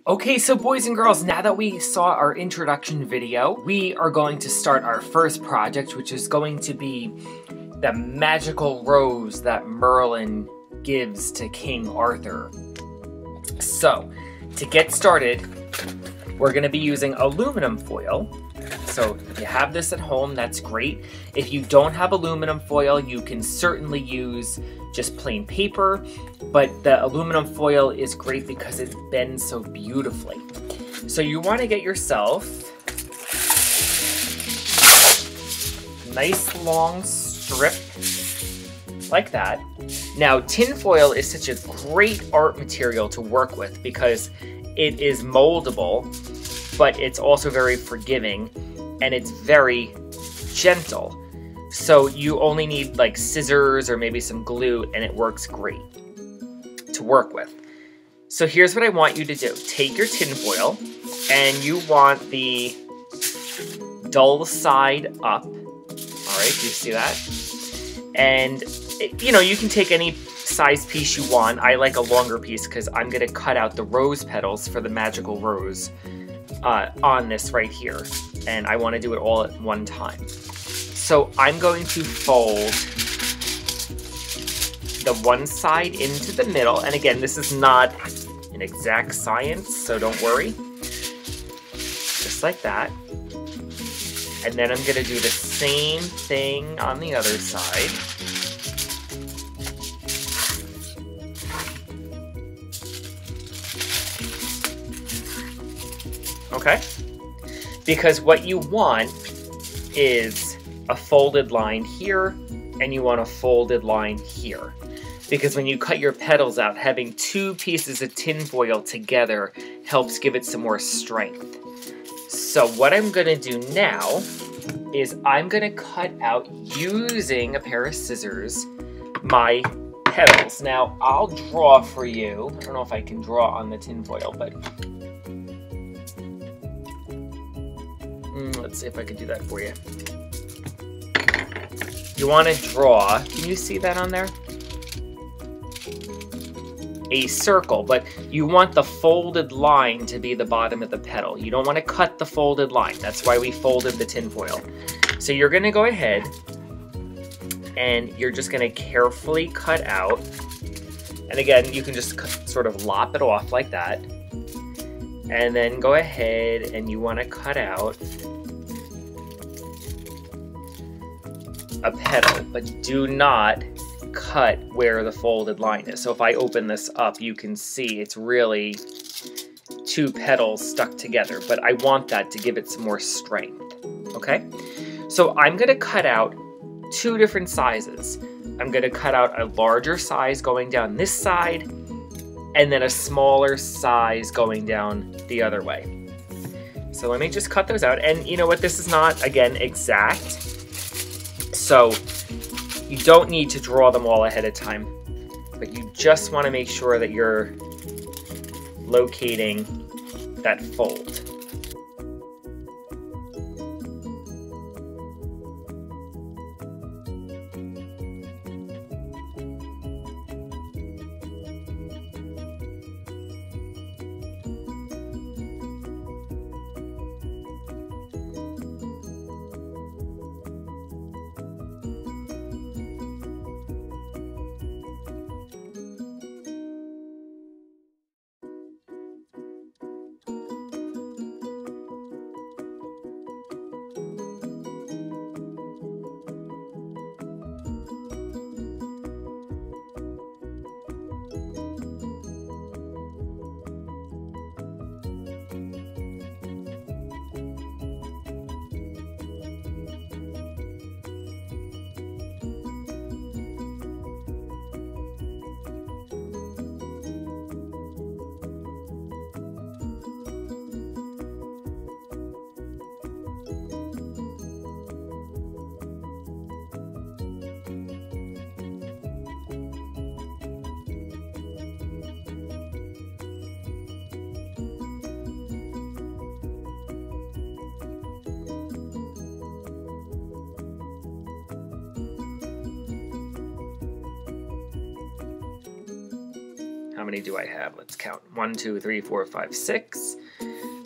Okay, so boys and girls, now that we saw our introduction video, we are going to start our first project, which is going to be the magical rose that Merlin gives to King Arthur. So, to get started, we're going to be using aluminum foil. So, if you have this at home, that's great. If you don't have aluminum foil, you can certainly use just plain paper, but the aluminum foil is great because it bends so beautifully. So you want to get yourself a nice long strip like that. Now, tin foil is such a great art material to work with because it is moldable, but it's also very forgiving and it's very gentle. So you only need like scissors or maybe some glue and it works great to work with. So here's what I want you to do. Take your tin foil and you want the dull side up. All right, do you see that? And you can take any size piece you want. I like a longer piece because I'm gonna cut out the rose petals for the magical rose on this right here. And I wanna do it all at one time. So I'm going to fold the one side into the middle. And again, this is not an exact science, so don't worry. Just like that. And then I'm going to do the same thing on the other side. Okay? Because what you want is a folded line here, and you want a folded line here. Because when you cut your petals out, having two pieces of tin foil together helps give it some more strength. So what I'm gonna do now is I'm gonna cut out, using a pair of scissors, my petals. Now, I'll draw for you. I don't know if I can draw on the tin foil, but let's see if I can do that for you. You want to draw, can you see that on there? A circle, but you want the folded line to be the bottom of the petal. You don't want to cut the folded line. That's why we folded the tin foil. So you're going to go ahead and you're just going to carefully cut out. And again, you can just sort of lop it off like that. And then go ahead and you want to cut out a petal, but do not cut where the folded line is. So if I open this up, you can see it's really two petals stuck together, but I want that to give it some more strength, okay? So I'm gonna cut out two different sizes. I'm gonna cut out a larger size going down this side, and then a smaller size going down the other way. So let me just cut those out, and you know what, this is not, again, exact. So you don't need to draw them all ahead of time, but you just want to make sure that you're locating that fold. many do I have? Let's count. 1, 2, 3, 4, 5, 6.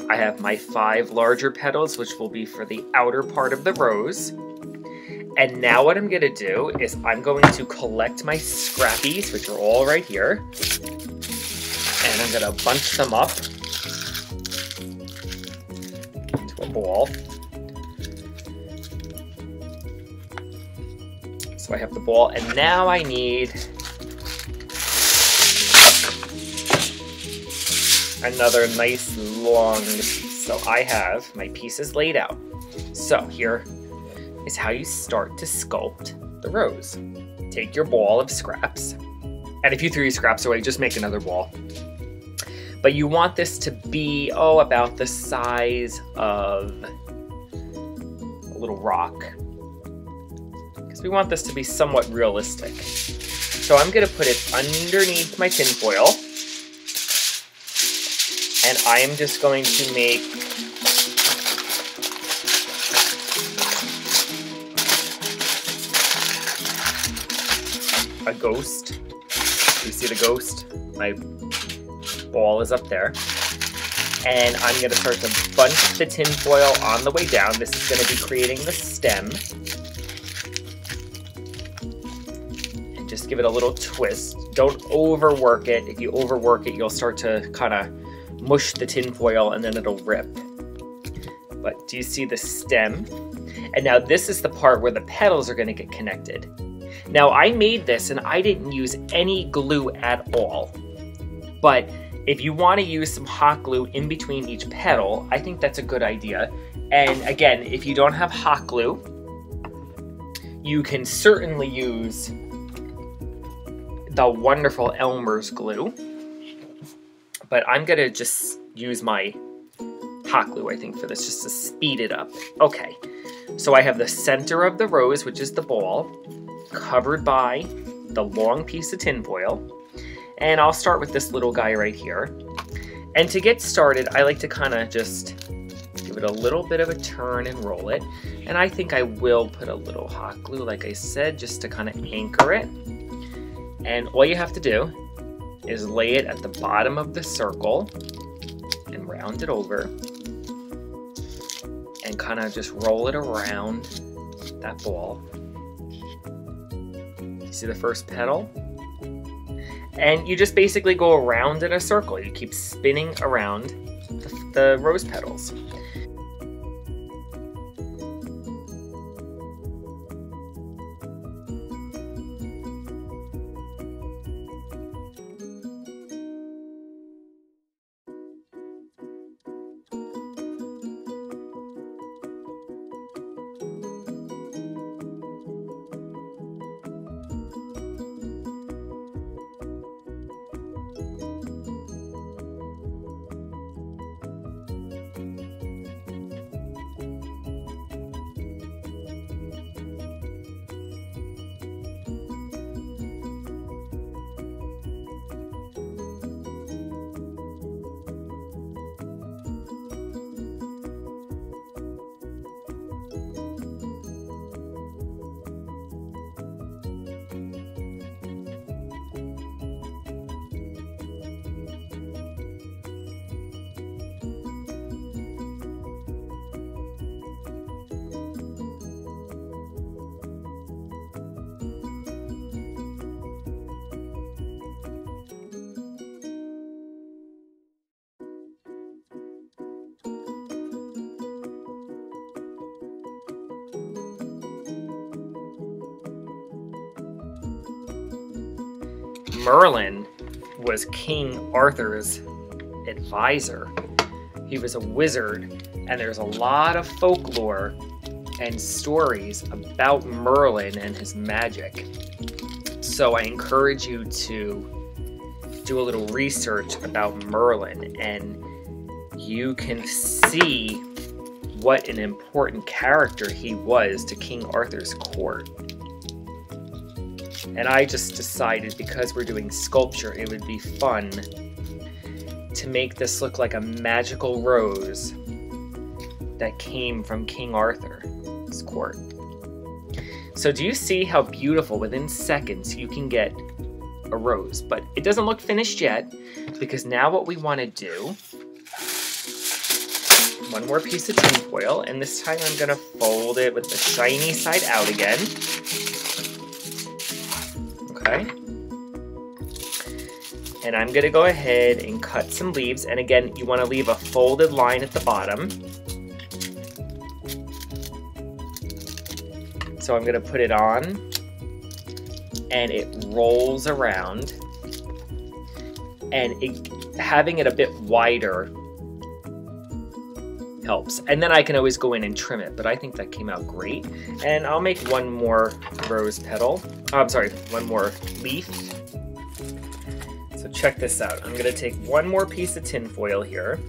I have my 5 larger petals, which will be for the outer part of the rose. And now what I'm going to do is I'm going to collect my scrappies, which are all right here. And I'm going to bunch them up into a ball. So I have the ball, and now I need another nice long piece. So I have my pieces laid out. So here is how you start to sculpt the rose. Take your ball of scraps, and if you threw your scraps away, just make another ball. But you want this to be, about the size of a little rock, because we want this to be somewhat realistic. So I'm going to put it underneath my tin foil, and I am just going to make a ghost. You see the ghost? My ball is up there. And I'm going to start to bunch the tin foil on the way down. This is going to be creating the stem. And just give it a little twist. Don't overwork it. If you overwork it, you'll start to kind of mush the tin foil and then it'll rip. But do you see the stem? And now this is the part where the petals are going to get connected. Now I made this and I didn't use any glue at all. But if you want to use some hot glue in between each petal, I think that's a good idea. And again, if you don't have hot glue, you can certainly use the wonderful Elmer's glue. But I'm going to just use my hot glue, I think, for this, just to speed it up. Okay, so I have the center of the rose, which is the ball, covered by the long piece of tin foil. And I'll start with this little guy right here. And to get started, I like to kind of just give it a little bit of a turn and roll it. And I think I will put a little hot glue, like I said, just to kind of anchor it. And all you have to do is lay it at the bottom of the circle and round it over. And kind of just roll it around that ball. You see the first petal? And you just basically go around in a circle. You keep spinning around the rose petals. Merlin was King Arthur's advisor. He was a wizard, and there's a lot of folklore and stories about Merlin and his magic. So I encourage you to do a little research about Merlin, and you can see what an important character he was to King Arthur's court. And I just decided, because we're doing sculpture, it would be fun to make this look like a magical rose that came from King Arthur's court. So do you see how beautiful, within seconds, you can get a rose, but it doesn't look finished yet because now what we want to do, one more piece of tin foil, and this time I'm going to fold it with the shiny side out again. Okay. And I'm going to go ahead and cut some leaves, and again, you want to leave a folded line at the bottom. So I'm going to put it on, and it rolls around, and having it a bit wider helps. And then I can always go in and trim it, but I think that came out great. And I'll make one more rose petal. Oh, I'm sorry, one more leaf. So check this out. I'm going to take one more piece of tin foil here.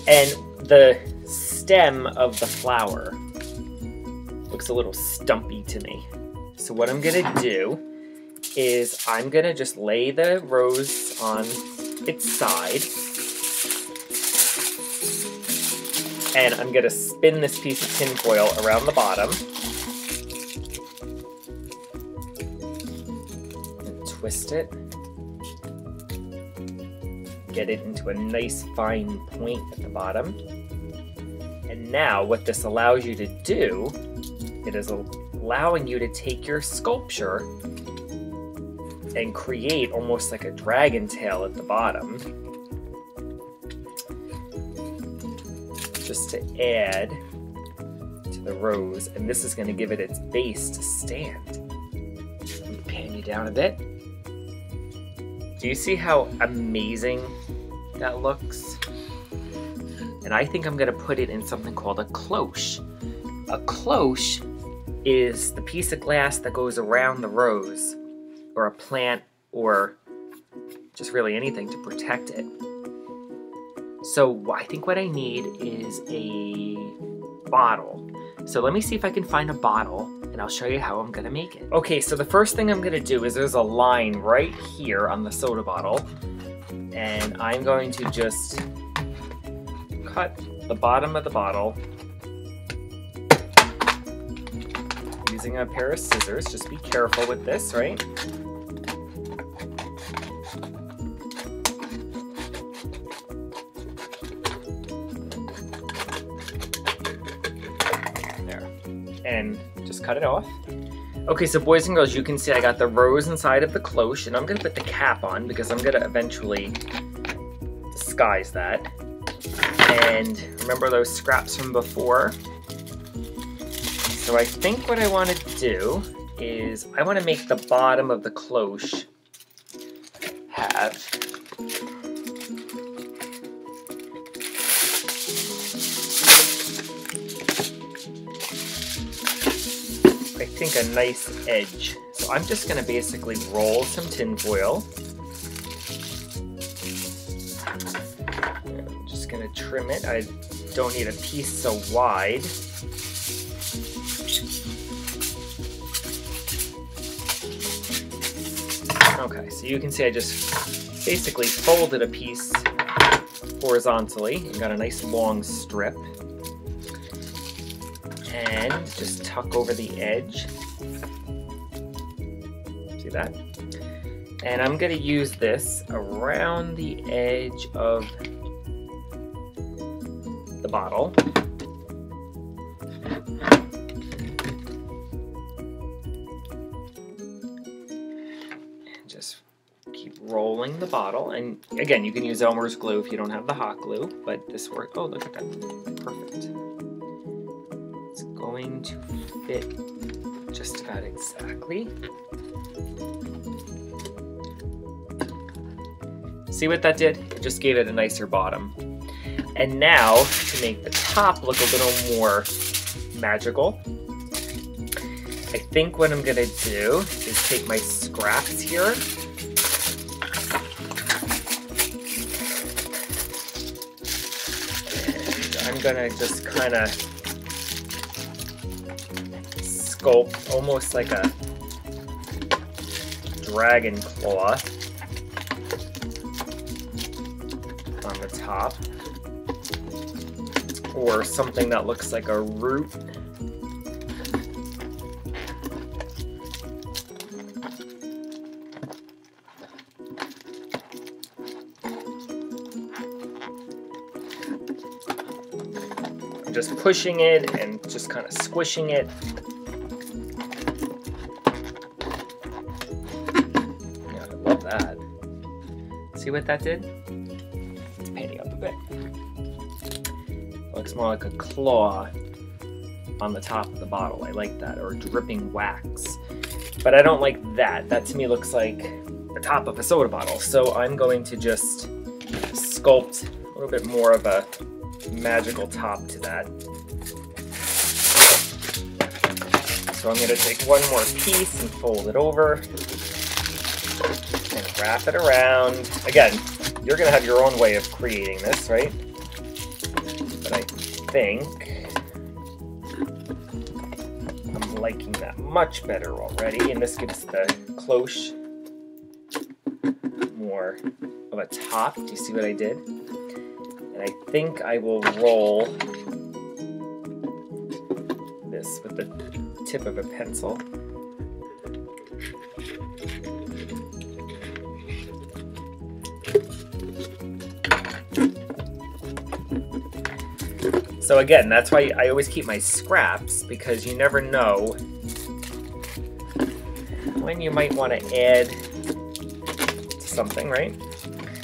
And the stem of the flower looks a little stumpy to me. So what I'm gonna do is I'm gonna just lay the rose on its side, and I'm gonna spin this piece of tin foil around the bottom and twist it. Get it into a nice fine point at the bottom. And now what this allows you to do, it is allowing you to take your sculpture and create almost like a dragon tail at the bottom. Just to add to the rose, and this is going to give it its base to stand. Let me pan you down a bit. Do you see how amazing that looks? And I think I'm going to put it in something called a cloche. A cloche is the piece of glass that goes around the rose, or a plant, or just really anything to protect it. So I think what I need is a bottle. So let me see if I can find a bottle, and I'll show you how I'm gonna make it. Okay, so the first thing I'm gonna do is there's a line right here on the soda bottle, and I'm going to just cut the bottom of the bottle using a pair of scissors. Just be careful with this, right? There. And just cut it off. Okay, so boys and girls, you can see I got the rose inside of the cloche, and I'm gonna put the cap on because I'm gonna eventually disguise that. And remember those scraps from before? So I think what I want to do is I want to make the bottom of the cloche have I think a nice edge. So I'm just going to basically roll some tin foil. I'm just going to trim it. I don't need a piece so wide. Okay, so you can see I just basically folded a piece horizontally and got a nice long strip. And just tuck over the edge. See that? And I'm going to use this around the edge of the bottle. Just keep rolling the bottle, and again, you can use Elmer's glue if you don't have the hot glue, but this works. Oh, look at that. Perfect. It's going to fit just about exactly. See what that did? It just gave it a nicer bottom. And now, to make the top look a little more magical, I think what I'm gonna do is take my scraps here and I'm gonna just kind of sculpt almost like a dragon claw on the top, or something that looks like a root just pushing it and just kind of squishing it. Yeah, I love that. See what that did? It's painting up a bit. Looks more like a claw on the top of the bottle. I like that, or dripping wax. But I don't like that. That to me looks like the top of a soda bottle. So I'm going to just sculpt a little bit more of a magical top to that. So I'm going to take one more piece and fold it over and wrap it around. Again, you're going to have your own way of creating this, right? But I think I'm liking that much better already, and this gives the cloche more of a top. Do you see what I did? And I think I will roll this with the tip of a pencil. So again, that's why I always keep my scraps, because you never know when you might want to add something, right?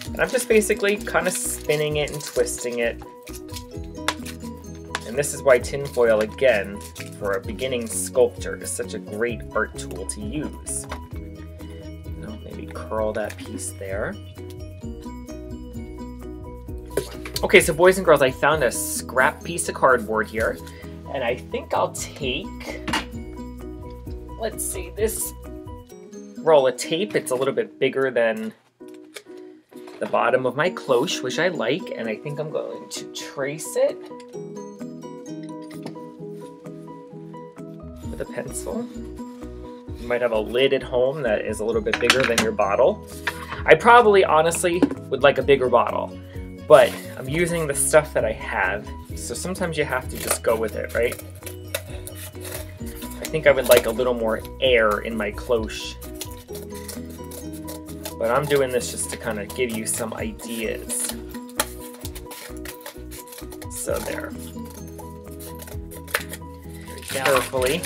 And I'm just basically kind of spinning it and twisting it. And this is why tinfoil, again, for a beginning sculptor, is such a great art tool to use. I'll maybe curl that piece there. Okay, so boys and girls, I found a scrap piece of cardboard here, and I think I'll take, let's see, this roll of tape. It's a little bit bigger than the bottom of my cloche, which I like, and I think I'm going to trace it with a pencil. You might have a lid at home that is a little bit bigger than your bottle. I probably, honestly, would like a bigger bottle, but I'm using the stuff that I have, so sometimes you have to just go with it, right? I think I would like a little more air in my cloche. But I'm doing this just to kind of give you some ideas. So there. Carefully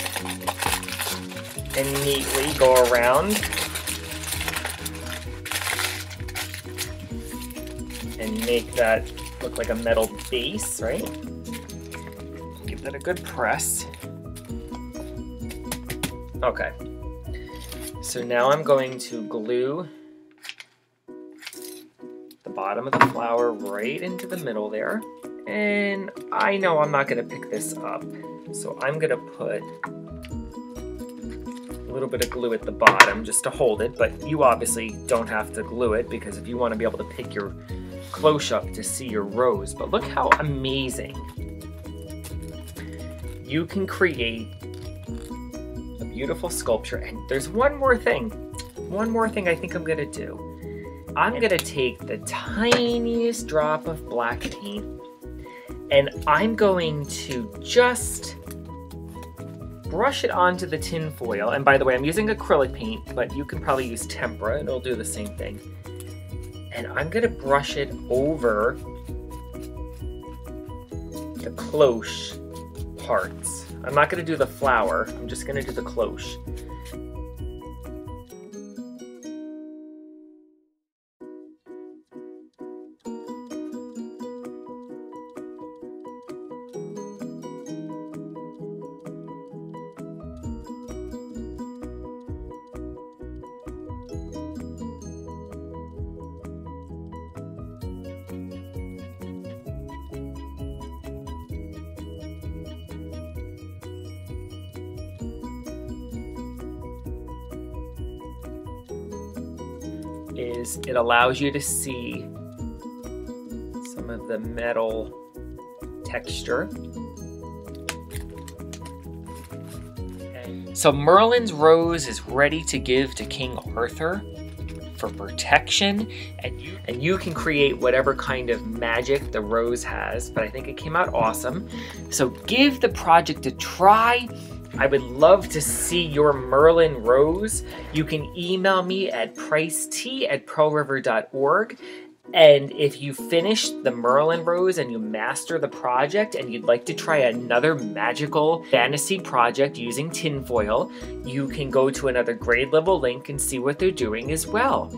and neatly go around and make that look like a metal base, right? Give that a good press. Okay. So now I'm going to glue the bottom of the flower right into the middle there. And I know I'm not going to pick this up, so I'm going to put a little bit of glue at the bottom just to hold it, but you obviously don't have to glue it, because if you want to be able to pick your cloche up to see your rose. But look how amazing you can create a beautiful sculpture. And there's one more thing I think I'm going to do. I'm going to take the tiniest drop of black paint, and I'm going to just brush it onto the tin foil. And by the way, I'm using acrylic paint, but you can probably use tempera and it'll do the same thing. And I'm going to brush it over the cloche parts. I'm not going to do the flower, I'm just going to do the cloche. Is it allows you to see some of the metal texture. So Merlin's rose is ready to give to King Arthur for protection, and you can create whatever kind of magic the rose has, but I think it came out awesome. So give the project a try. I would love to see your Merlin rose. You can email me at pricet@pearlriver.org, And if you finish the Merlin Rose and you master the project and you'd like to try another magical fantasy project using tinfoil, you can go to another grade level link and see what they're doing as well.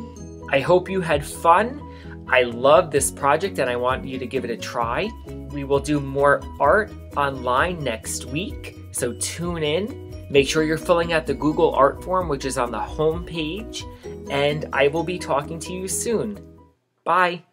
I hope you had fun. I love this project and I want you to give it a try. We will do more art online next week, so tune in. Make sure you're filling out the Google Art form, which is on the home page, and I will be talking to you soon. Bye.